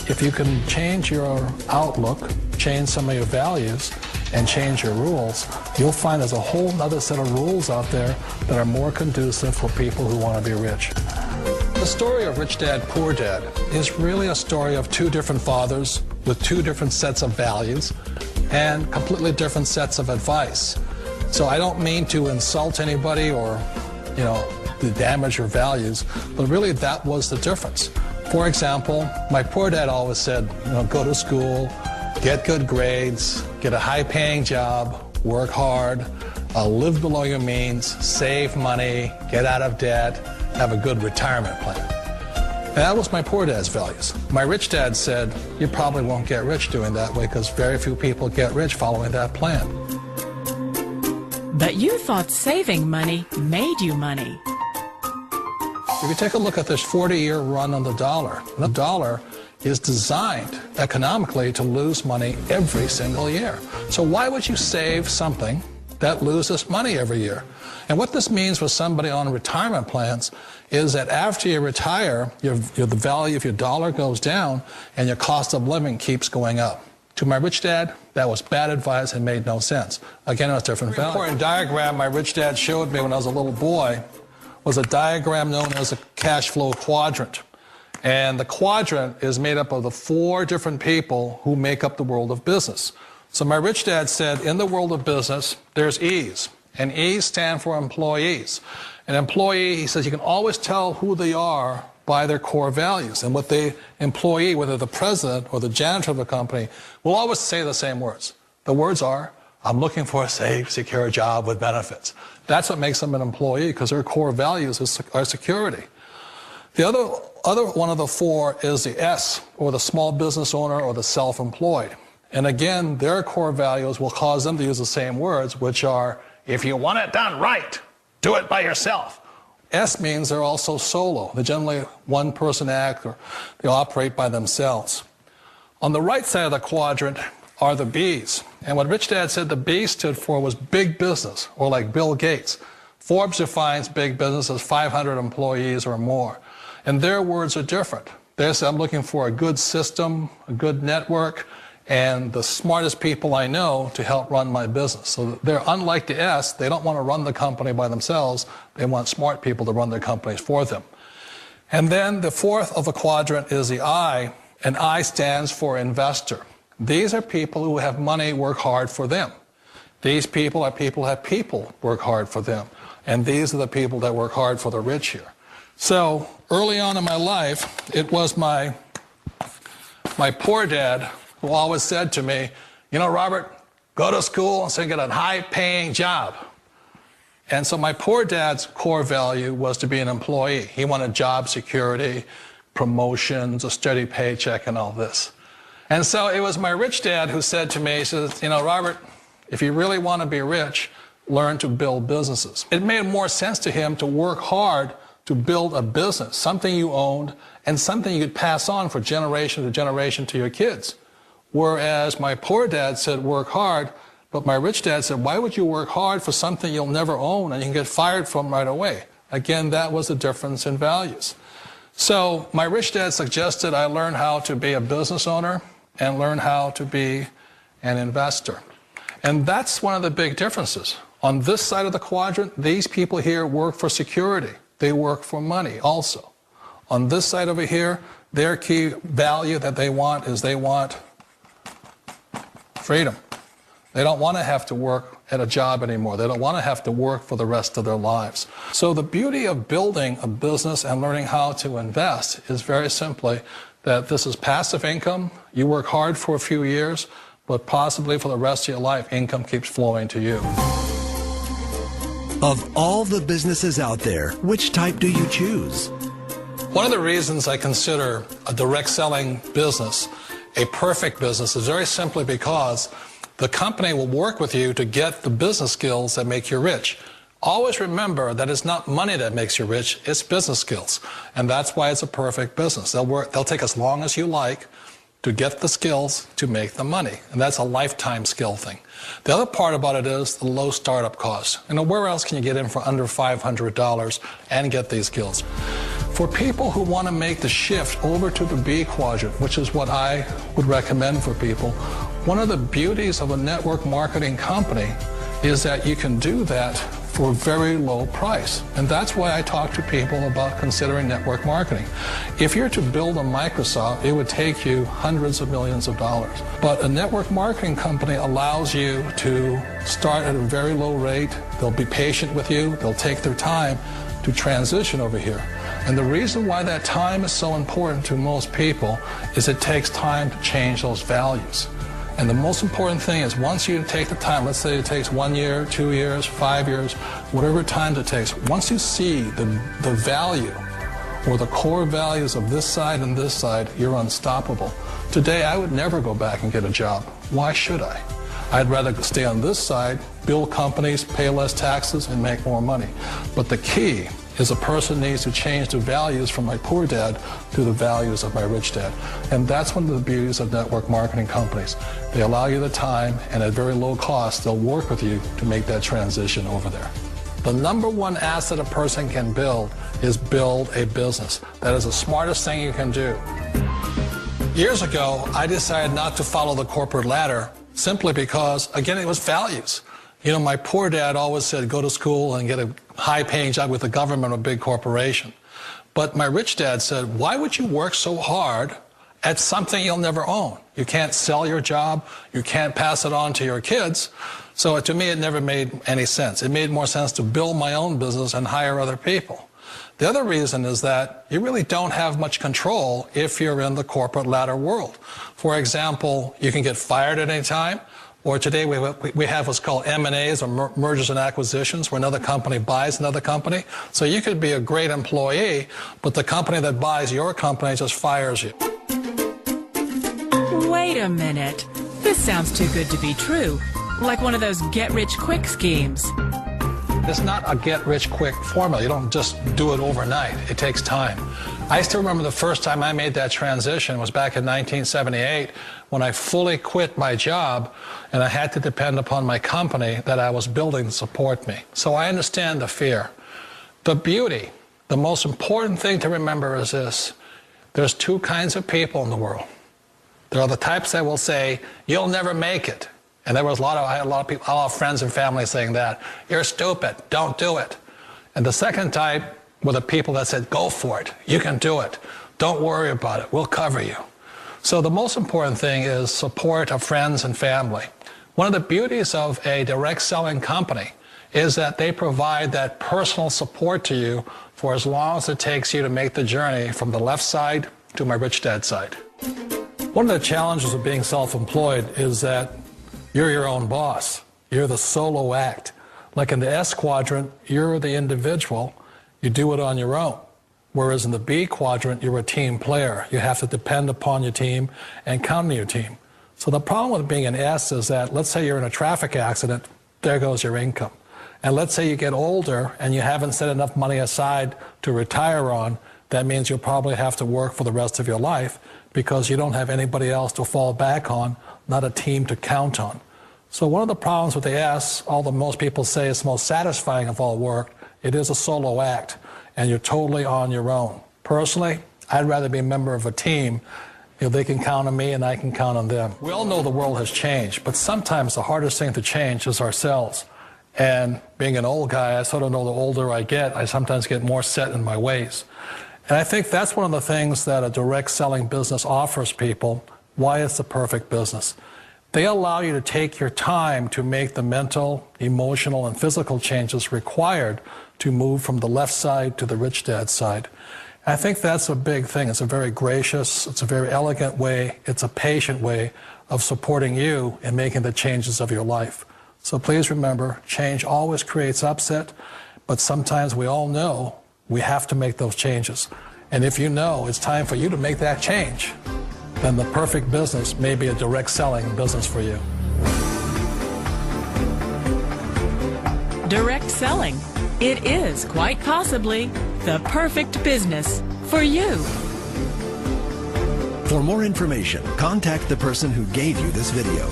if you can change your outlook, change some of your values, and change your rules, you'll find there's a whole other set of rules out there that are more conducive for people who want to be rich. The story of Rich Dad, Poor Dad is really a story of two different fathers with two different sets of values and completely different sets of advice. So I don't mean to insult anybody or, to damage your values, but really that was the difference. For example, my poor dad always said, go to school, get good grades, get a high-paying job, work hard, live below your means, save money, get out of debt, have a good retirement plan. And that was my poor dad's values. My rich dad said, you probably won't get rich doing that way because very few people get rich following that plan. But you thought saving money made you money. If you take a look at this 40-year run on the dollar is designed economically to lose money every single year. So why would you save something that loses money every year? And what this means for somebody on retirement plans is that after you retire, the value of your dollar goes down and your cost of living keeps going up. To my rich dad, that was bad advice and made no sense. Again, it was different value. An important diagram my rich dad showed me when I was a little boy was a diagram known as a cash flow quadrant. And the quadrant is made up of the four different people who make up the world of business. So my rich dad said, in the world of business, there's E's. And E's stand for employees. An employee, he says, you can always tell who they are by their core values. And what the employee, whether the president or the janitor of the company, will always say the same words. The words are, I'm looking for a safe, secure job with benefits. That's what makes them an employee, because their core values are security. The other one of the four is the S, or the small business owner or the self-employed. And again, their core values will cause them to use the same words, which are, if you want it done right, do it by yourself. S means they're also solo. They're generally one-person act, or they operate by themselves. On the right side of the quadrant are the B's. And what Rich Dad said the B stood for was big business, or like Bill Gates. Forbes defines big business as 500 employees or more. And their words are different. They say, I'm looking for a good system, a good network, and the smartest people I know to help run my business. So they're unlike the S. They don't want to run the company by themselves. They want smart people to run their companies for them. And then the fourth of the quadrant is the I, and I stands for investor. These are people who have money work hard for them. These people are people who have people work hard for them. And these are the people that work hard for the rich here. So early on in my life, it was my poor dad who always said to me, Robert, go to school and get a high-paying job. And so my poor dad's core value was to be an employee. He wanted job security, promotions, a steady paycheck, and all this. And so it was my rich dad who said to me, he says, Robert, if you really want to be rich, learn to build businesses. It made more sense to him to work hard to build a business, something you owned, and something you could pass on for generation to generation to your kids. Whereas my poor dad said, work hard, but my rich dad said, why would you work hard for something you'll never own and you can get fired from right away? Again, that was the difference in values. So my rich dad suggested I learn how to be a business owner and learn how to be an investor. And that's one of the big differences. On this side of the quadrant, these people here work for security. They work for money also. On this side over here, their key value that they want is they want freedom. They don't want to have to work at a job anymore. They don't want to have to work for the rest of their lives. So the beauty of building a business and learning how to invest is very simply that this is passive income. You work hard for a few years, but possibly for the rest of your life, income keeps flowing to you. Of all the businesses out there, which type do you choose? One of the reasons I consider a direct selling business a perfect business is very simply because the company will work with you to get the business skills that make you rich. Always remember that it's not money that makes you rich, it's business skills. And that's why it's a perfect business. They'll take as long as you like to get the skills to make the money. And that's a lifetime skill thing. The other part about it is the low startup cost. Where else can you get in for under $500 and get these skills? For people who want to make the shift over to the B quadrant, which is what I would recommend for people, one of the beauties of a network marketing company is that you can do that for a very low price. And that's why I talk to people about considering network marketing. If you're to build a Microsoft, it would take you hundreds of millions of dollars. But a network marketing company allows you to start at a very low rate. They'll be patient with you. They'll take their time to transition over here. And the reason why that time is so important to most people is it takes time to change those values. And the most important thing is once you take the time, let's say it takes 1 year, 2 years, 5 years, whatever time it takes, once you see the value or the core values of this side and this side, you're unstoppable. Today, I would never go back and get a job. Why should I? I'd rather stay on this side, build companies, pay less taxes, and make more money. But the key is a person needs to change the values from my poor dad to the values of my rich dad. And that's one of the beauties of network marketing companies. They allow you the time, and at very low cost, they'll work with you to make that transition over there. The number one asset a person can build is build a business. That is the smartest thing you can do. Years ago, I decided not to follow the corporate ladder simply because, again, it was values. You know, my poor dad always said, go to school and get a high-paying job with the government or a big corporation. But my rich dad said, why would you work so hard at something you'll never own? You can't sell your job. You can't pass it on to your kids. So to me, it never made any sense. It made more sense to build my own business and hire other people. The other reason is that you really don't have much control if you're in the corporate ladder world. For example, you can get fired at any time. Or today we have what's called M&As, or mergers and acquisitions, where another company buys another company. So you could be a great employee, but the company that buys your company just fires you. Wait a minute. This sounds too good to be true. Like one of those get-rich-quick schemes. It's not a get-rich-quick formula. You don't just do it overnight. It takes time. I still remember the first time I made that transition was back in 1978 when I fully quit my job and I had to depend upon my company that I was building to support me. So I understand the fear. The beauty, the most important thing to remember is this. There's two kinds of people in the world. There are the types that will say, you'll never make it. And I had a lot of people, a lot of friends and family saying that. You're stupid, don't do it. And the second type were the people that said, go for it, you can do it. Don't worry about it, we'll cover you. So the most important thing is support of friends and family. One of the beauties of a direct selling company is that they provide that personal support to you for as long as it takes you to make the journey from the left side to my rich dad side. One of the challenges of being self-employed is that you're your own boss. You're the solo act. Like in the S quadrant, you're the individual. You do it on your own. Whereas in the B quadrant, you're a team player. You have to depend upon your team and count on your team. So the problem with being an S is that, let's say you're in a traffic accident, there goes your income. And let's say you get older and you haven't set enough money aside to retire on, that means you'll probably have to work for the rest of your life because you don't have anybody else to fall back on, not a team to count on. So one of the problems with the S, although most people say it's the most satisfying of all work, it is a solo act, and you're totally on your own. Personally, I'd rather be a member of a team. You know, they can count on me and I can count on them. We all know the world has changed, but sometimes the hardest thing to change is ourselves. And being an old guy, I sort of know the older I get, I sometimes get more set in my ways. And I think that's one of the things that a direct selling business offers people, why it's the perfect business. They allow you to take your time to make the mental, emotional, and physical changes required to move from the left side to the rich dad side. I think that's a big thing. It's a very gracious, it's a very elegant way, it's a patient way of supporting you in making the changes of your life. So please remember, change always creates upset, but sometimes we all know we have to make those changes. And if you know it's time for you to make that change, then the perfect business may be a direct selling business for you. Direct selling. It is quite possibly the perfect business for you. For more information, contact the person who gave you this video.